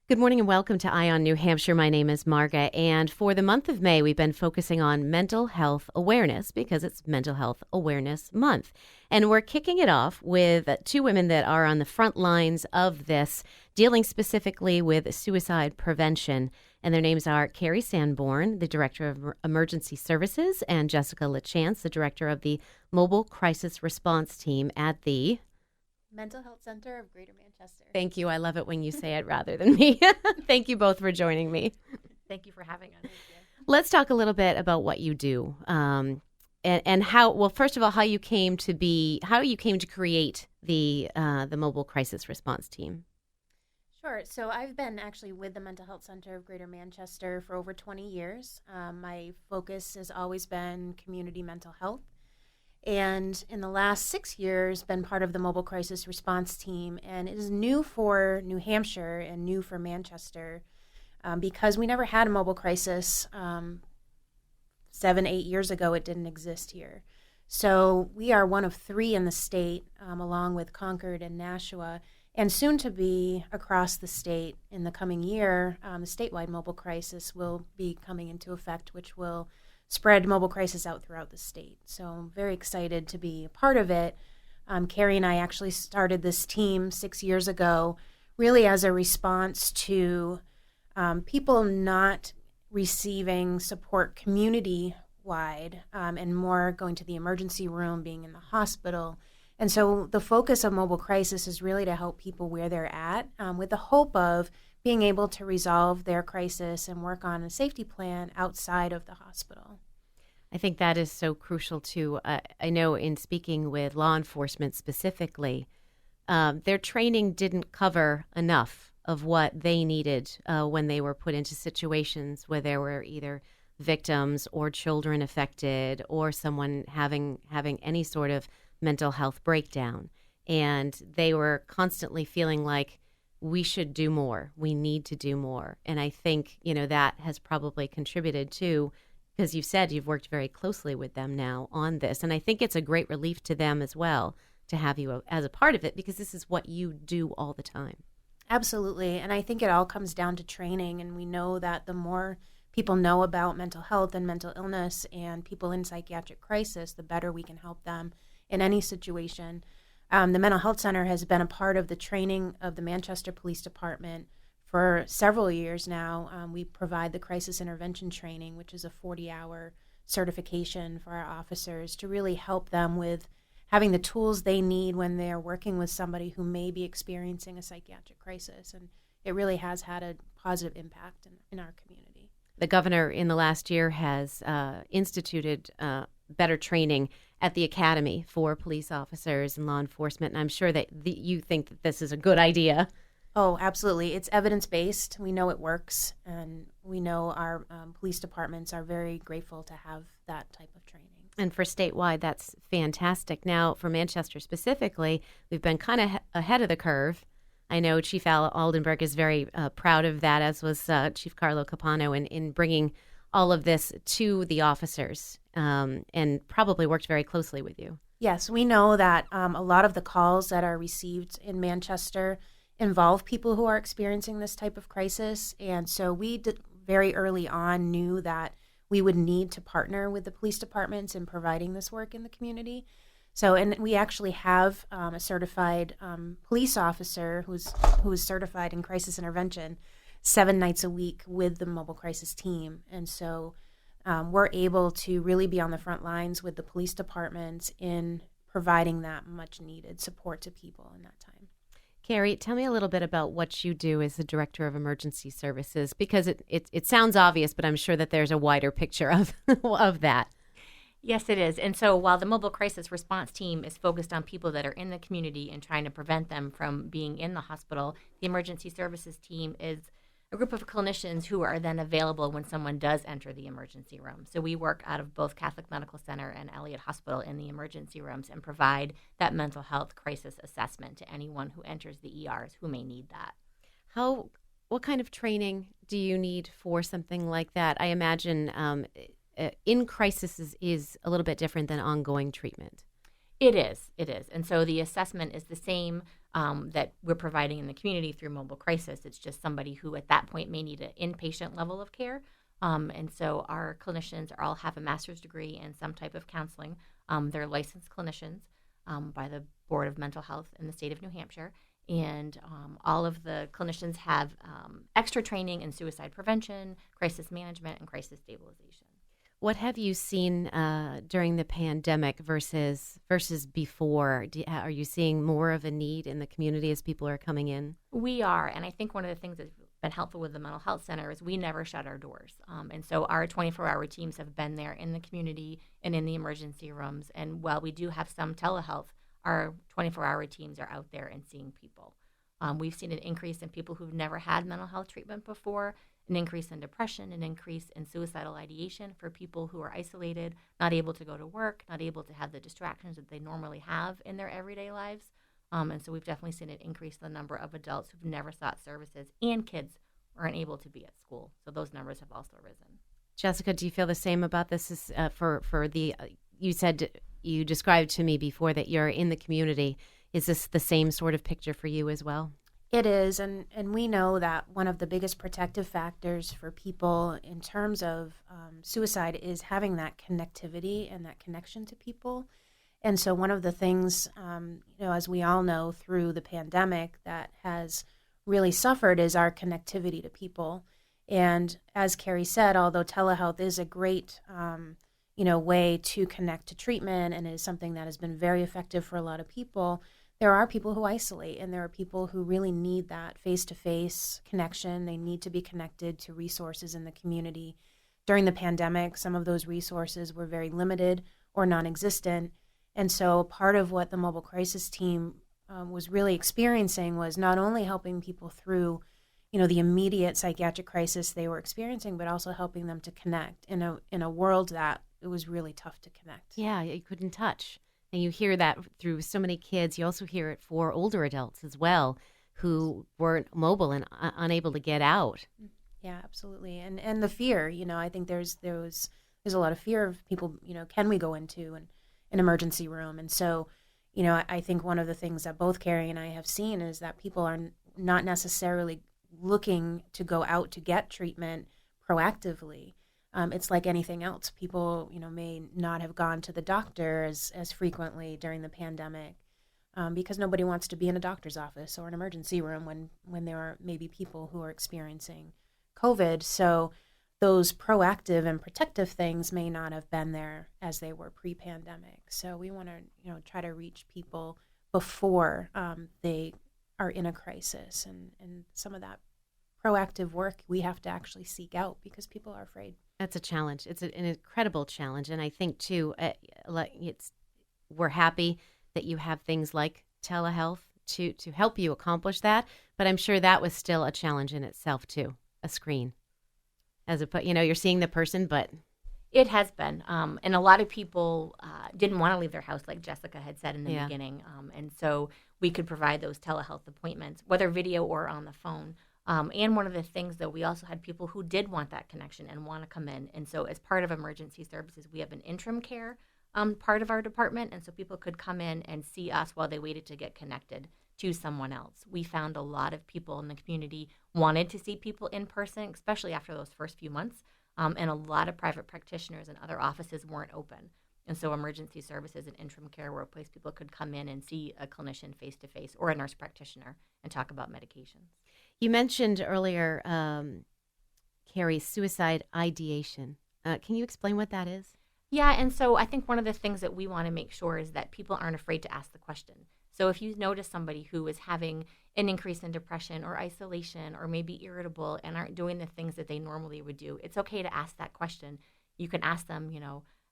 Good morning and welcome to Ion New Hampshire. My name is Marga, and for the month of May, we've been focusing on mental health awareness because it's Mental Health Awareness Month. And we're kicking it off with two women that are on the front lines of this, dealing specifically with suicide prevention. And their names are Kari Sanborn, the Director of Emergency Services, and Jessica LaChance, the Director of the Mobile Crisis Response Team at the Mental Health Center of Greater Manchester. Thank you. I love it when you say it rather than me. Thank you both for joining me. Thank you for having us. Let's talk a little bit about what you do, and how. Well, first of all, how you came to create the Mobile Crisis Response Team. Sure. So I've been actually with the Mental Health Center of Greater Manchester for over 20 years. My focus has always been community mental health. And in the last 6 years, been part of the Mobile Crisis Response Team. And it is new for New Hampshire and new for Manchester because we never had a mobile crisis. 7-8 years ago, it didn't exist here. So we are one of three in the state, along with Concord and Nashua, and soon to be across the state in the coming year. The statewide mobile crisis will be coming into effect, which will spread mobile crisis out throughout the state. So I'm very excited to be a part of it. Kari and I actually started this team 6 years ago, really as a response to people not receiving support community-wide and more going to the emergency room, being in the hospital. And so the focus of mobile crisis is really to help people where they're at with the hope of being able to resolve their crisis and work on a safety plan outside of the hospital. I think that is so crucial too. I know in speaking with law enforcement specifically, their training didn't cover enough of what they needed when they were put into situations where there were either victims or children affected or someone having any sort of mental health breakdown. And they were constantly feeling like, we should do more. We need to do more. And I think, that has probably contributed to, because you've said you've worked very closely with them now on this. And I think it's a great relief to them as well to have you as a part of it, because this is what you do all the time. Absolutely. And I think it all comes down to training. And we know that the more people know about mental health and mental illness and people in psychiatric crisis, the better we can help them in any situation. The Mental Health Center has been a part of the training of the Manchester Police Department for several years now. We provide the crisis intervention training, which is a 40-hour certification for our officers to really help them with having the tools they need when they're working with somebody who may be experiencing a psychiatric crisis. And it really has had a positive impact in our community. The governor in the last year has instituted better training at the academy for police officers and law enforcement. And I'm sure that you think that this is a good idea. Oh, absolutely. It's evidence-based. We know it works. And we know our police departments are very grateful to have that type of training. And for statewide, that's fantastic. Now, for Manchester specifically, we've been kind of ahead of the curve. I know Chief Al Aldenberg is very proud of that, as was Chief Carlo Capano, in bringing all of this to the officers, and probably worked very closely with you. Yes, we know that a lot of the calls that are received in Manchester involve people who are experiencing this type of crisis. And so we very early on knew that we would need to partner with the police departments in providing this work in the community. So, and we actually have a certified police officer who is certified in crisis intervention 7 nights a week with the mobile crisis team. And so we're able to really be on the front lines with the police departments in providing that much needed support to people in that time. Kari, tell me a little bit about what you do as the Director of Emergency Services, because it sounds obvious, but I'm sure that there's a wider picture of of that. Yes, it is. And so while the Mobile Crisis Response Team is focused on people that are in the community and trying to prevent them from being in the hospital, the Emergency Services Team is a group of clinicians who are then available when someone does enter the emergency room. So we work out of both Catholic Medical Center and Elliott Hospital in the emergency rooms and provide that mental health crisis assessment to anyone who enters the ERs who may need that. What kind of training do you need for something like that? I imagine in crisis is a little bit different than ongoing treatment. It is. It is. And so the assessment is the same that we're providing in the community through mobile crisis. It's just somebody who at that point may need an inpatient level of care. And so our clinicians all have a master's degree in some type of counseling. They're licensed clinicians by the Board of Mental Health in the state of New Hampshire. And all of the clinicians have extra training in suicide prevention, crisis management, and crisis stabilization. What have you seen during the pandemic versus before? Are you seeing more of a need in the community as people are coming in? We are, and I think one of the things that's been helpful with the mental health center is we never shut our doors. And so our 24-hour teams have been there in the community and in the emergency rooms. And while we do have some telehealth, our 24-hour teams are out there and seeing people. We've seen an increase in people who've never had mental health treatment before, an increase in depression, an increase in suicidal ideation for people who are isolated, not able to go to work, not able to have the distractions that they normally have in their everyday lives. And so we've definitely seen an increase in the number of adults who've never sought services, and kids aren't able to be at school. So those numbers have also risen. Jessica, do you feel the same about this? For the you said you described to me before that you're in the community. Is this the same sort of picture for you as well? It is, and we know that one of the biggest protective factors for people in terms of suicide is having that connectivity and that connection to people. And so one of the things, as we all know through the pandemic that has really suffered is our connectivity to people. And as Kari said, although telehealth is a great way to connect to treatment and is something that has been very effective for a lot of people, there are people who isolate, and there are people who really need that face-to-face connection. They need to be connected to resources in the community. During the pandemic, some of those resources were very limited or non-existent. And so part of what the mobile crisis team was really experiencing was not only helping people through, the immediate psychiatric crisis they were experiencing, but also helping them to connect in a world that it was really tough to connect. Yeah, you couldn't touch. And you hear that through so many kids. You also hear it for older adults as well who weren't mobile and unable to get out. Yeah, absolutely. And the fear, I think there's a lot of fear of people, can we go into an emergency room? And so, I think one of the things that both Kari and I have seen is that people are not necessarily looking to go out to get treatment proactively. It's like anything else. People, may not have gone to the doctor as frequently during the pandemic because nobody wants to be in a doctor's office or an emergency room when there are maybe people who are experiencing COVID. So those proactive and protective things may not have been there as they were pre-pandemic. So we want to, try to reach people before they are in a crisis. And some of that proactive work we have to actually seek out because people are afraid. That's a challenge. It's an incredible challenge. And I think, too, we're happy that you have things like telehealth to help you accomplish that. But I'm sure that was still a challenge in itself, too, a screen. You're seeing the person, but... It has been. And a lot of people didn't want to leave their house, like Jessica had said in the beginning. And so we could provide those telehealth appointments, whether video or on the phone. And one of the things, though, we also had people who did want that connection and want to come in. And so as part of emergency services, we have an interim care part of our department. And so people could come in and see us while they waited to get connected to someone else. We found a lot of people in the community wanted to see people in person, especially after those first few months. And a lot of private practitioners and other offices weren't open. And so emergency services and interim care were a place people could come in and see a clinician face-to-face or a nurse practitioner and talk about medications. You mentioned earlier, Kari, suicide ideation. Can you explain what that is? Yeah, and so I think one of the things that we want to make sure is that people aren't afraid to ask the question. So if you notice somebody who is having an increase in depression or isolation or maybe irritable and aren't doing the things that they normally would do, it's okay to ask that question. You can ask them,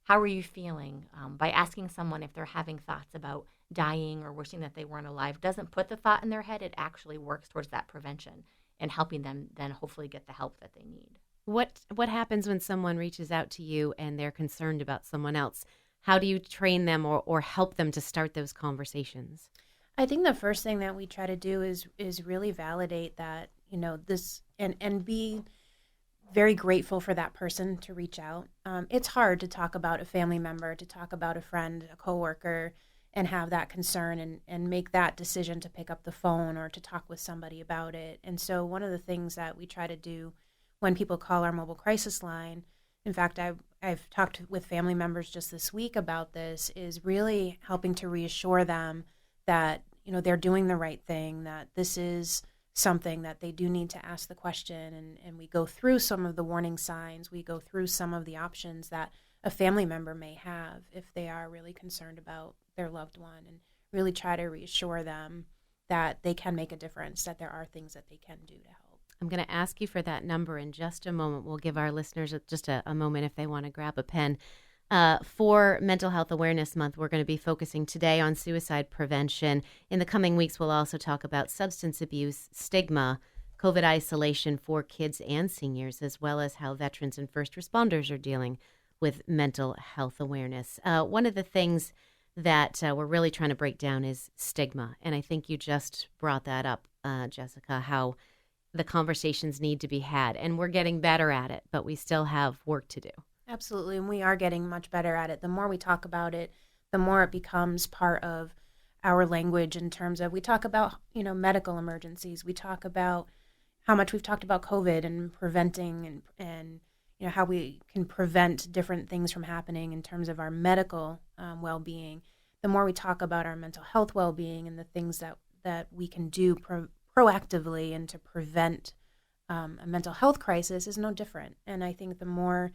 how are you feeling? By asking someone if they're having thoughts about dying or wishing that they weren't alive doesn't put the thought in their head. It actually works towards that prevention and helping them then hopefully get the help that they need. What happens when someone reaches out to you and they're concerned about someone else? How do you train them or help them to start those conversations? I think the first thing that we try to do is really validate that, this and be very grateful for that person to reach out. It's hard to talk about a family member, to talk about a friend, a coworker, and have that concern and make that decision to pick up the phone or to talk with somebody about it. And so one of the things that we try to do when people call our mobile crisis line, in fact, I've talked with family members just this week about this, is really helping to reassure them that, they're doing the right thing, that this is something that they do need to ask the question. And we go through some of the warning signs. We go through some of the options that a family member may have if they are really concerned about their loved one, and really try to reassure them that they can make a difference, that there are things that they can do to help. I'm going to ask you for that number in just a moment. We'll give our listeners just a moment if they want to grab a pen. For Mental Health Awareness Month, we're going to be focusing today on suicide prevention. In the coming weeks, we'll also talk about substance abuse, stigma, COVID isolation for kids and seniors, as well as how veterans and first responders are dealing with mental health awareness. One of the things that we're really trying to break down is stigma. And I think you just brought that up, Jessica, how the conversations need to be had. And we're getting better at it, but we still have work to do. Absolutely. And we are getting much better at it. The more we talk about it, the more it becomes part of our language in terms of, we talk about, medical emergencies. We talk about how much we've talked about COVID and preventing and how we can prevent different things from happening in terms of our medical well-being. The more we talk about our mental health well-being and the things that we can do proactively and to prevent a mental health crisis is no different. And I think the more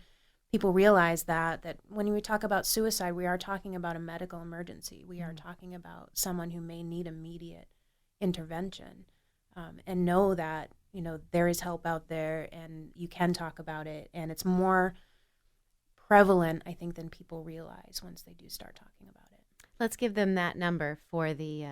people realize that when we talk about suicide, we are talking about a medical emergency. We are talking about someone who may need immediate intervention, and know that there is help out there and you can talk about it. And it's more prevalent, I think, than people realize once they do start talking about it. Let's give them that number for the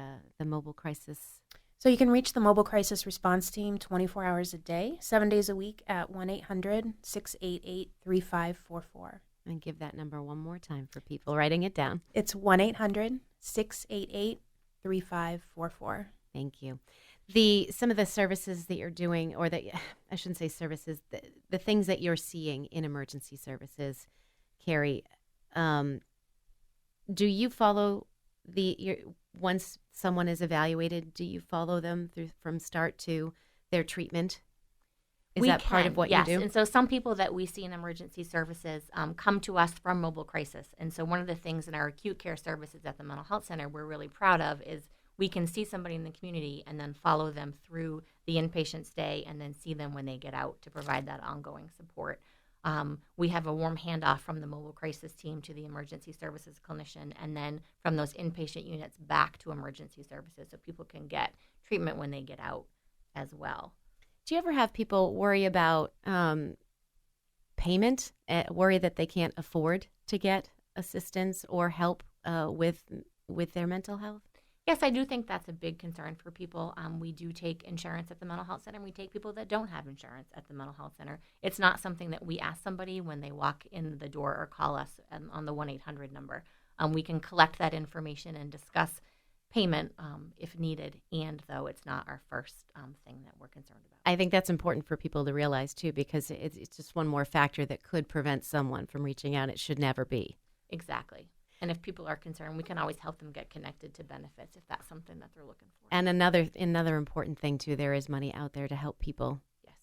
mobile crisis. So you can reach the Mobile Crisis Response Team 24 hours a day, 7 days a week at 1-800-688-3544. And give that number one more time for people writing it down. It's 1-800-688-3544. Thank you. Some of the services that you're doing, or that I shouldn't say services, the things that you're seeing in emergency services, Kari, do you follow once someone is evaluated, do you follow them through from start to their treatment? Is that part of what you do? And so some people that we see in emergency services come to us from mobile crisis. And so one of the things in our acute care services at the mental health center we're really proud of is we can see somebody in the community and then follow them through the inpatient stay and then see them when they get out to provide that ongoing support. We have a warm handoff from the mobile crisis team to the emergency services clinician, and then from those inpatient units back to emergency services so people can get treatment when they get out as well. Do you ever have people worry about payment, worry that they can't afford to get assistance or help with their mental health? Yes, I do think that's a big concern for people. We do take insurance at the mental health center, and we take people that don't have insurance at the mental health center. It's not something that we ask somebody when they walk in the door or call us on the 1-800 number. We can collect that information and discuss payment if needed, and though it's not our first thing that we're concerned about. I think that's important for people to realize, too, because it's just one more factor that could prevent someone from reaching out. It should never be. Exactly. And if people are concerned, we can always help them get connected to benefits if that's something that they're looking for. And another important thing, too, there is money out there to help people. Yes.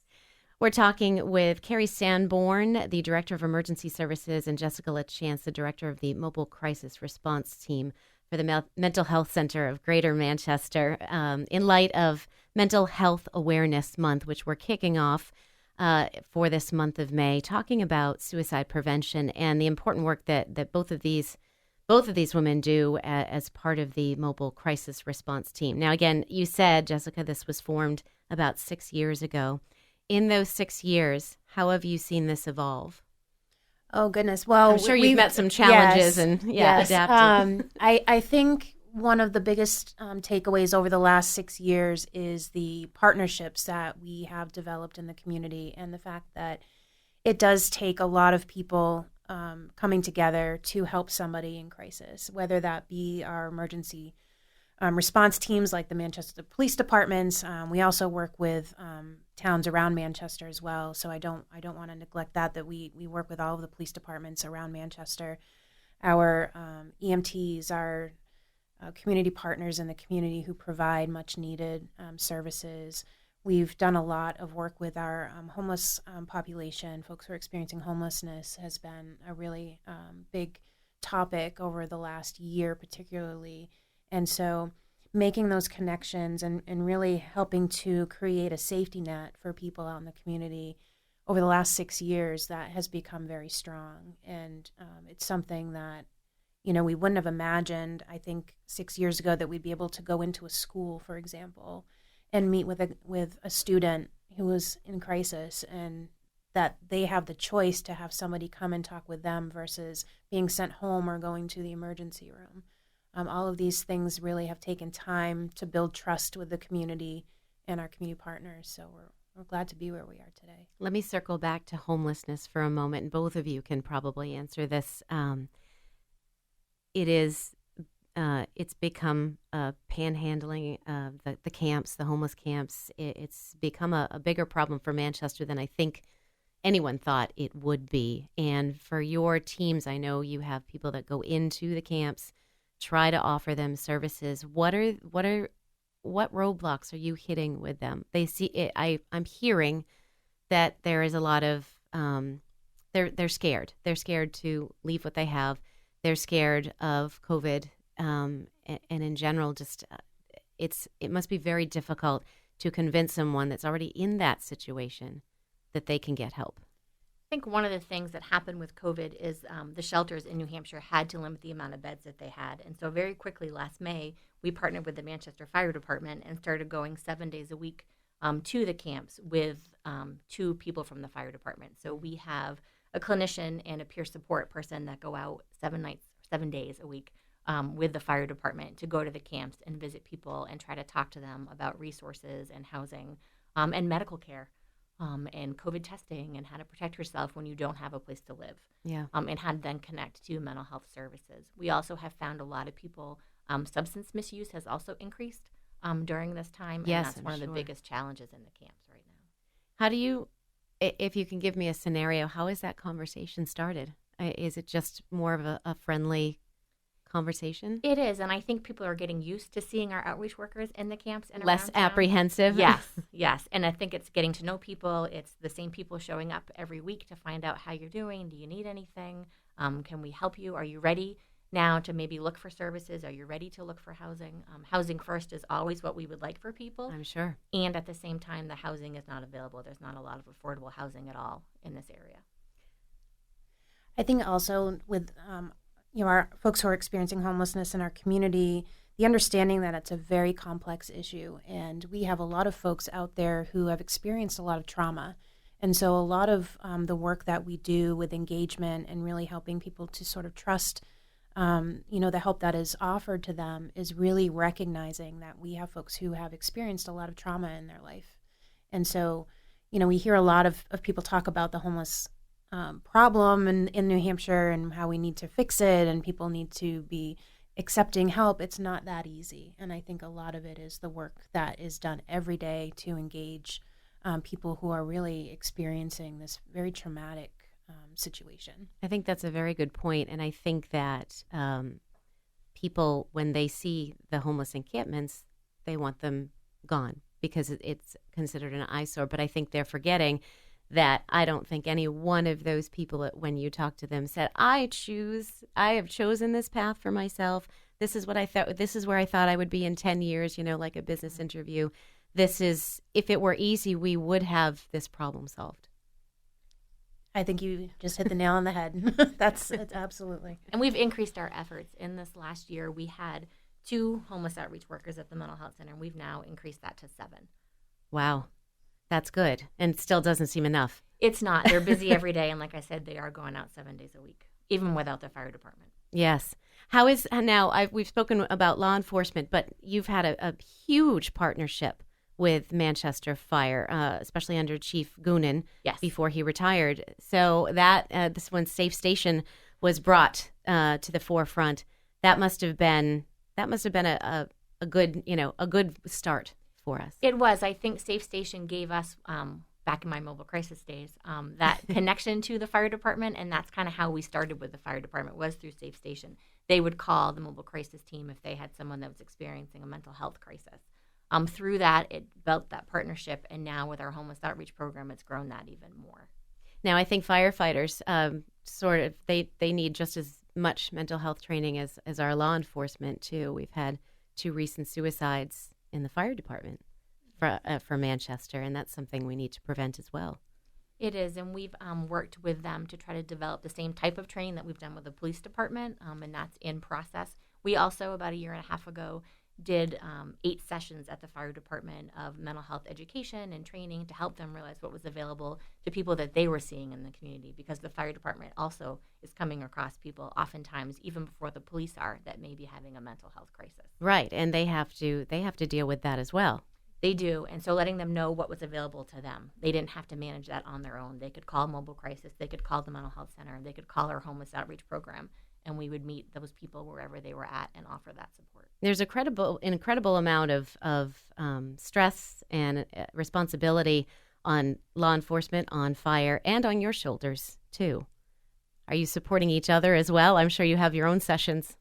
We're talking with Kari Sanborn, the Director of Emergency Services, and Jessica LaChance, the Director of the Mobile Crisis Response Team for the Mental Health Center of Greater Manchester, in light of Mental Health Awareness Month, which we're kicking off for this month of May, talking about suicide prevention and the important work that both of these women do as part of the Mobile Crisis Response Team. Now, again, you said, Jessica, this was formed about 6 years ago. In those 6 years, how have you seen this evolve? Oh, goodness. Well, I'm sure you've met some challenges yes, adapted. I think one of the biggest takeaways over the last 6 years is the partnerships that we have developed in the community, and the fact that it does take a lot of people coming together to help somebody in crisis, whether that be our emergency response teams like the Manchester Police Departments. We also work with towns around Manchester as well. So I don't want to neglect that we work with all of the police departments around Manchester. Our EMTs, our community partners in the community who provide much needed services. We've done a lot of work with our homeless population. Folks who are experiencing homelessness has been a really big topic over the last year, particularly. And so making those connections and really helping to create a safety net for people out in the community over the last 6 years, that has become very strong. And it's something that, we wouldn't have imagined, I think, 6 years ago that we'd be able to go into a school, for example, and meet with a student who was in crisis, and that they have the choice to have somebody come and talk with them versus being sent home or going to the emergency room. All of these things really have taken time to build trust with the community and our community partners. So we're glad to be where we are today. Let me circle back to homelessness for a moment, and both of you can probably answer this. It's become panhandling, the camps, the homeless camps. It's become a bigger problem for Manchester than I think anyone thought it would be. And for your teams, I know you have people that go into the camps, try to offer them services. What roadblocks are you hitting with them? They see it. I'm hearing that there is a lot of they're scared. They're scared to leave what they have. They're scared of COVID, and in general, just it must be very difficult to convince someone that's already in that situation that they can get help. I think one of the things that happened with COVID is the shelters in New Hampshire had to limit the amount of beds that they had. And so very quickly last May, we partnered with the Manchester Fire Department and started going 7 days a week to the camps with 2 people from the fire department. So we have a clinician and a peer support person that go out 7 days a week with the fire department to go to the camps and visit people and try to talk to them about resources and housing and medical care. And COVID testing and how to protect yourself when you don't have a place to live. Yeah. And how to then connect to mental health services. We also have found a lot of people, substance misuse has also increased during this time. Yes, and that's I'm one of sure. the biggest challenges in the camps right now. How do you, if you can give me a scenario, how is that conversation started? Is it just more of a friendly conversation? It is, and I think people are getting used to seeing our outreach workers in the camps and Less around town. apprehensive? Yes, and I think it's getting to know people. It's the same people showing up every week to find out how you're doing. Do you need anything? Can we help you? Are you ready now to maybe look for services? Are you ready to look for housing? Housing first is always what we would like for people. I'm sure. And at the same time, the housing is not available. There's not a lot of affordable housing at all in this area. I think also with our folks who are experiencing homelessness in our community, the understanding that it's a very complex issue, and we have a lot of folks out there who have experienced a lot of trauma. And so a lot of the work that we do with engagement and really helping people to sort of trust, the help that is offered to them is really recognizing that we have folks who have experienced a lot of trauma in their life. And so, we hear a lot of people talk about the homeless problem in New Hampshire and how we need to fix it and people need to be accepting help. It's not that easy. And I think a lot of it is the work that is done every day to engage people who are really experiencing this very traumatic situation. I think that's a very good point. And I think that people, when they see the homeless encampments, they want them gone because it's considered an eyesore. But I think they're forgetting that I don't think any one of those people, when you talk to them, said, I have chosen this path for myself. This is what I thought, this is where I thought I would be in 10 years, like a business interview. This is, if it were easy, we would have this problem solved. I think you just hit the nail on the head. That's absolutely. And we've increased our efforts. In this last year, we had 2 homeless outreach workers at the mental health center, and we've now increased that to 7. Wow. That's good. And still doesn't seem enough. It's not. They're busy every day. And like I said, they are going out 7 days a week, even without the fire department. Yes. How is now? We've spoken about law enforcement, but you've had a huge partnership with Manchester Fire, especially under Chief Goonan. Yes. Before he retired. So that this when Safe Station was brought to the forefront, that must have been a good a good start for us. It was. I think Safe Station gave us, back in my mobile crisis days, that connection to the fire department, and that's kind of how we started with the fire department, was through Safe Station. they would call the mobile crisis team if they had someone that was experiencing a mental health crisis. Through that, it built that partnership, and now with our homeless outreach program, it's grown that even more. Now, I think firefighters they need just as much mental health training as our law enforcement too. We've had 2 recent suicides in the fire department for Manchester, and that's something we need to prevent as well. It is, and we've worked with them to try to develop the same type of training that we've done with the police department, and that's in process. We also, about a year and a half ago, did 8 sessions at the fire department of mental health education and training to help them realize what was available to people that they were seeing in the community, because the fire department also is coming across people oftentimes even before the police are that may be having a mental health crisis. Right, and they have to deal with that as well. They do, and so letting them know what was available to them. They didn't have to manage that on their own. They could call Mobile Crisis, they could call the Mental Health Center, they could call our homeless outreach program, and we would meet those people wherever they were at and offer that support. There's an incredible amount of stress and responsibility on law enforcement, on fire, and on your shoulders, too. Are you supporting each other as well? I'm sure you have your own sessions.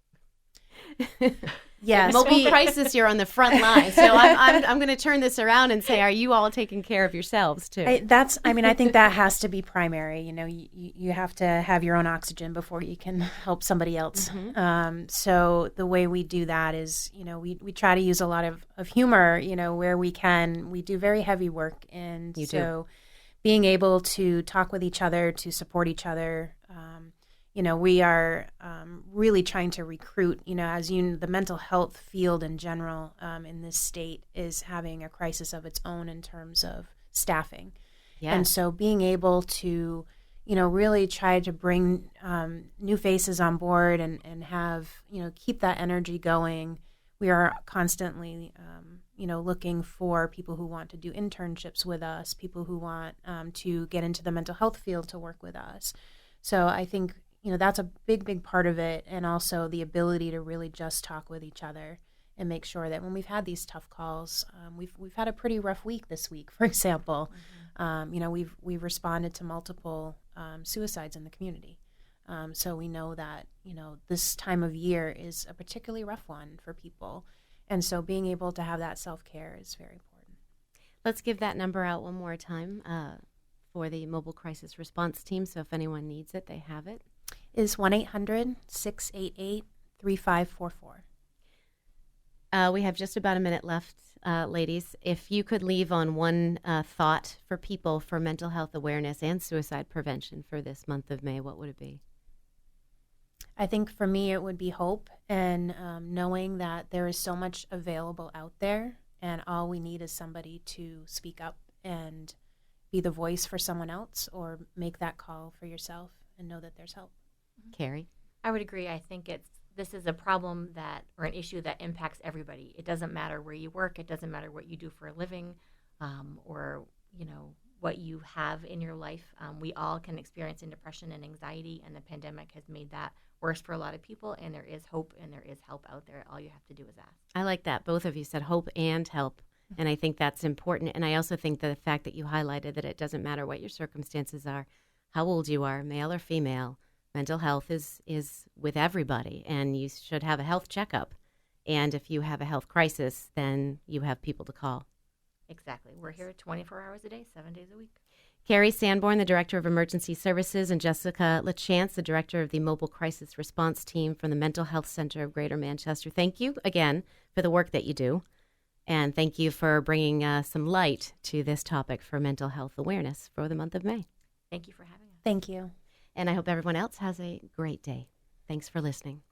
Yes, Mobile crisis, you're on the front line. So I'm going to turn this around and say, are you all taking care of yourselves too? I think that has to be primary. You have to have your own oxygen before you can help somebody else. Mm-hmm. So the way we do that is, we try to use a lot of humor, where we can. We do very heavy work. And being able to talk with each other, to support each other, we are really trying to recruit, the mental health field in general in this state is having a crisis of its own in terms of staffing. Yes. And so being able to, really try to bring new faces on board and have, keep that energy going. We are constantly, looking for people who want to do internships with us, people who want to get into the mental health field to work with us. So I think, that's a big part of it, and also the ability to really just talk with each other and make sure that when we've had these tough calls, we've had a pretty rough week this week, for example. Mm-hmm. We've responded to multiple suicides in the community. So we know that, this time of year is a particularly rough one for people. And so being able to have that self-care is very important. Let's give that number out one more time for the Mobile Crisis Response Team. So if anyone needs it, they have it. Is 1-800-688-3544. We have just about a minute left, ladies. If you could leave on one thought for people for mental health awareness and suicide prevention for this month of May, what would it be? I think for me it would be hope and knowing that there is so much available out there, and all we need is somebody to speak up and be the voice for someone else, or make that call for yourself and know that there's help. Kari? I would agree. I think this is a problem or an issue that impacts everybody. It doesn't matter where you work. It doesn't matter what you do for a living, or what you have in your life. We all can experience depression and anxiety, and the pandemic has made that worse for a lot of people. And there is hope and there is help out there. All you have to do is ask. I like that. Both of you said hope and help. And I think that's important. And I also think the fact that you highlighted that it doesn't matter what your circumstances are, how old you are, male or female, mental health is with everybody, and you should have a health checkup. And if you have a health crisis, then you have people to call. Exactly. We're here 24 hours a day, 7 days a week. Kari Sanborn, the Director of Emergency Services, and Jessica LaChance, the Director of the Mobile Crisis Response Team from the Mental Health Center of Greater Manchester. Thank you again for the work that you do. And thank you for bringing some light to this topic for mental health awareness for the month of May. Thank you for having us. Thank you. And I hope everyone else has a great day. Thanks for listening.